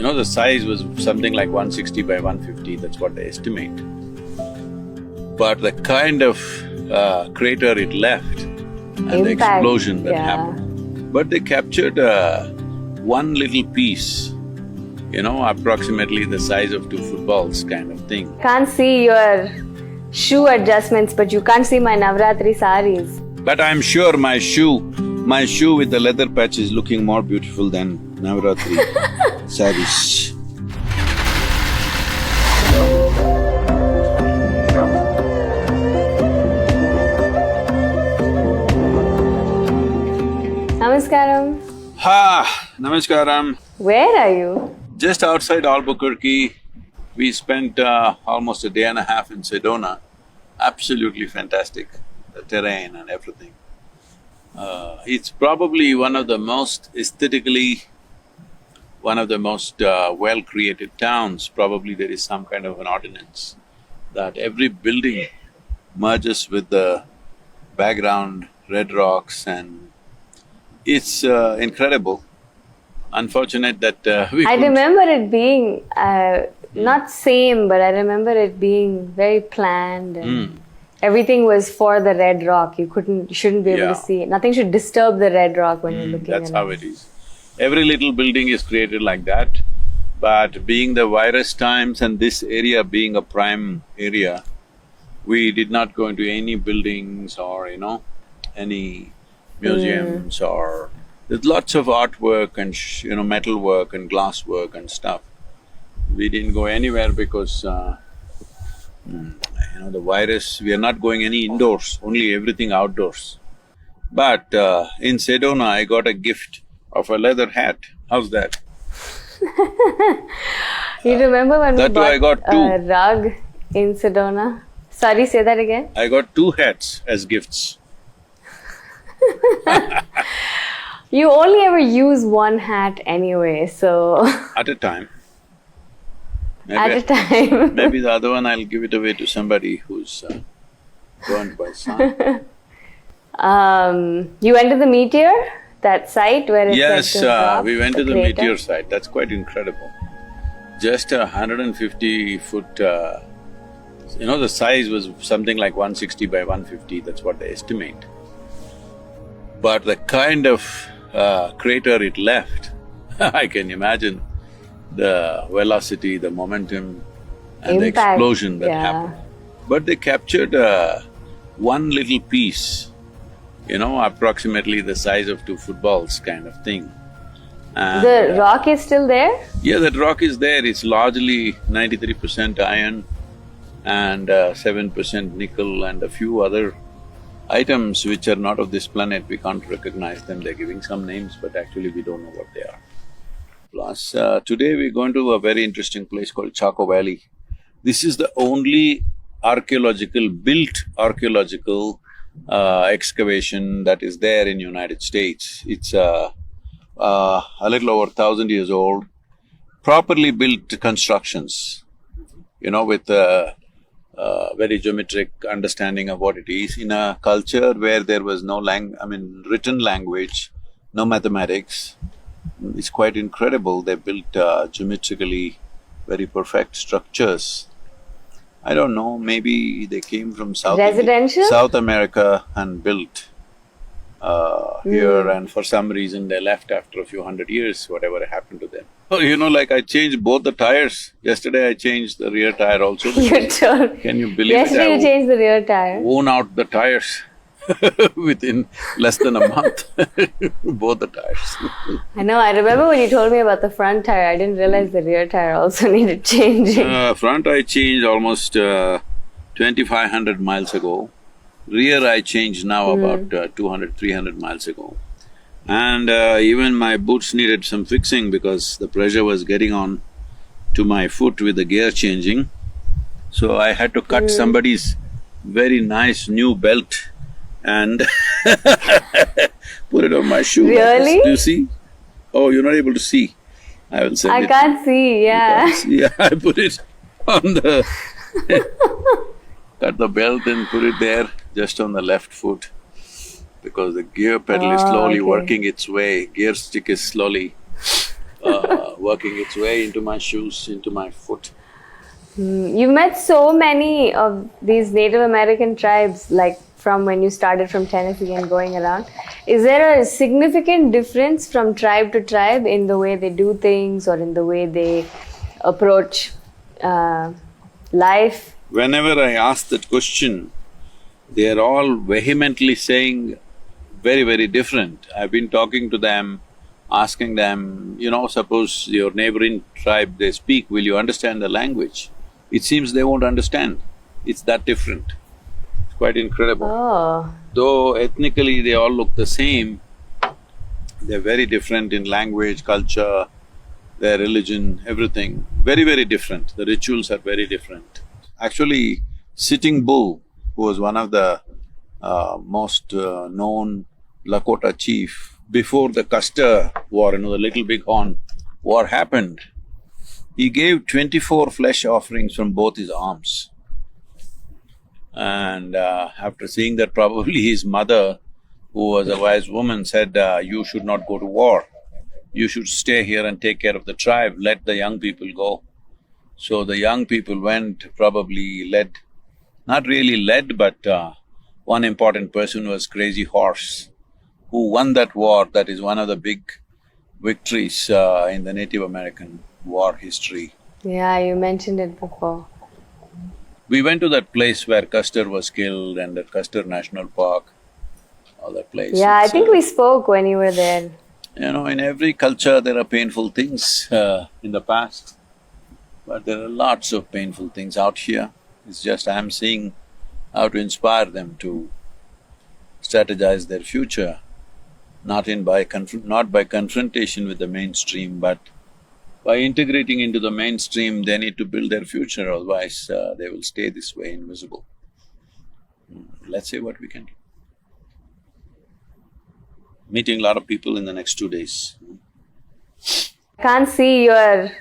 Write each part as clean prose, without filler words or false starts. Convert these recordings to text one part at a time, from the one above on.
the size was something like 160 by 150, that's what they estimate. But the kind of crater it left and the explosion that happened. But they captured one little piece, approximately the size of two footballs kind of thing. Can't see your shoe adjustments, but you can't see my Navratri saris. But I'm sure my shoe with the leather patch is looking more beautiful than Navratri saris. Namaskaram. Namaskaram. Where are you? Just outside Albuquerque. We spent almost a day and a half in Sedona. Absolutely fantastic, the terrain and everything. It's probably one of the most aesthetically, one of the most well-created towns. Probably there is some kind of an ordinance that every building merges with the background, red rocks, and it's incredible. Unfortunate that I remember it being not same, but I remember it being very planned and everything was for the red rock. You shouldn't be able to see it. Nothing should disturb the red rock when you're looking at it. That's how it is. Every little building is created like that, but being the virus times and this area being a prime area, we did not go into any buildings or, any museums or… There's lots of artwork and metal work and glass work and stuff. We didn't go anywhere because, the virus, we are not going any indoors, only everything outdoors. But in Sedona, I got a gift of a leather hat. How's that? You remember when we I got bought a rug in Sedona? Sorry, say that again? I got two hats as gifts. You only ever use one hat anyway, so… At a time. At a time. Maybe the other one I'll give it away to somebody who's burned by sun. You went to the meteor, that site where it's Yes, we went to the crater? meteor site. That's quite incredible. Just 150 foot, the size was something like 160 by 150, that's what they estimate. But the kind of crater it left, I can imagine the velocity, the momentum and the explosion that happened. But they captured one little piece, approximately the size of two footballs kind of thing. And the rock is still there? Yeah, that rock is there. It's largely 93% iron and 7% nickel and a few other items which are not of this planet. We can't recognize them. They're giving some names, but actually we don't know what they are. Plus, today we're going to a very interesting place called Chaco Valley. This is the only built archaeological excavation that is there in United States. It's a little over 1,000 years old, properly built constructions, with very geometric understanding of what it is, in a culture where there was no written language, no mathematics. It's quite incredible. They built geometrically very perfect structures. I don't know, maybe they came from South America and built here, and for some reason they left after a few hundred years, whatever happened to them. Oh, like I changed both the tires. Yesterday I changed the rear tire also. You told… Can you believe Yesterday you changed the rear tire? Worn out the tires within less than a month, both the tires. I know, I remember when you told me about the front tire, I didn't realize the rear tire also needed changing. Front I changed almost 2,500 miles ago. Rear I changed now about 200, 300 miles ago. And even my boots needed some fixing because the pressure was getting on to my foot with the gear changing. So I had to cut somebody's very nice new belt and put it on my shoe. Really? Do you see? Oh, you're not able to see. I will send I can't see, yeah. You can't see. Yeah, I put it on the… cut the belt and put it there, just on the left foot, because the gear pedal is slowly working its way, gear stick is slowly working its way into my shoes, into my foot. You've met so many of these Native American tribes, like from when you started from Tennessee and going around. Is there a significant difference from tribe to tribe in the way they do things or in the way they approach life? Whenever I ask that question, they are all vehemently saying very, very different. I've been talking to them, asking them, suppose your neighboring tribe, they speak, will you understand the language? It seems they won't understand. It's that different. It's quite incredible. Oh. Though ethnically they all look the same, they're very different in language, culture, their religion, everything. Very, very different. The rituals are very different. Actually, Sitting Bull, who was one of the most known Lakota chief, before the Custer War, the Little Bighorn War happened, he gave 24 flesh offerings from both his arms. And after seeing that, probably his mother, who was a wise woman, said, you should not go to war. You should stay here and take care of the tribe, let the young people go. So the young people went, probably led, not really led, but one important person was Crazy Horse, who won that war. That is one of the big victories in the Native American war history. Yeah, you mentioned it before. We went to that place where Custer was killed and that Custer National Park, all that place. Yeah, I think we spoke when you were there. In every culture there are painful things in the past, but there are lots of painful things out here. It's just I'm seeing how to inspire them to strategize their future, not by confrontation with the mainstream, but by integrating into the mainstream. They need to build their future, otherwise they will stay this way, invisible. Let's see what we can do. Meeting a lot of people in the next 2 days. I can't see your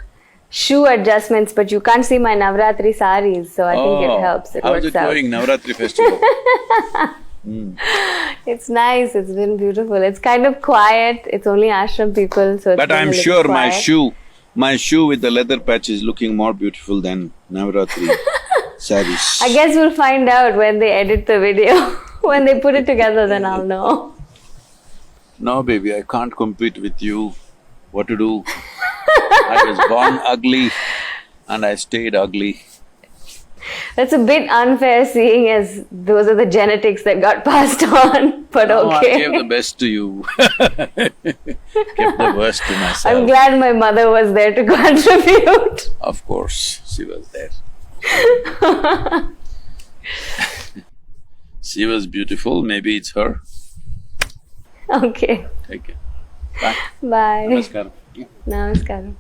shoe adjustments, but you can't see my Navratri saris, so I think it helps. It how's works it out. going, Navratri festival? It's nice, it's been beautiful. It's kind of quiet, it's only ashram people, so it's But been I'm a little sure quiet. my shoe with the leather patch is looking more beautiful than Navratri saris. I guess we'll find out when they edit the video. When they put it together, then I'll know. No, baby, I can't compete with you. What to do? I was born ugly and I stayed ugly. That's a bit unfair, seeing as those are the genetics that got passed on, but No, okay. I gave the best to you. Kept the worst to myself. I'm glad my mother was there to contribute. Of course, she was there. She was beautiful, maybe it's her. Okay. Take care. Bye. Bye. Namaskaram. Namaskaram.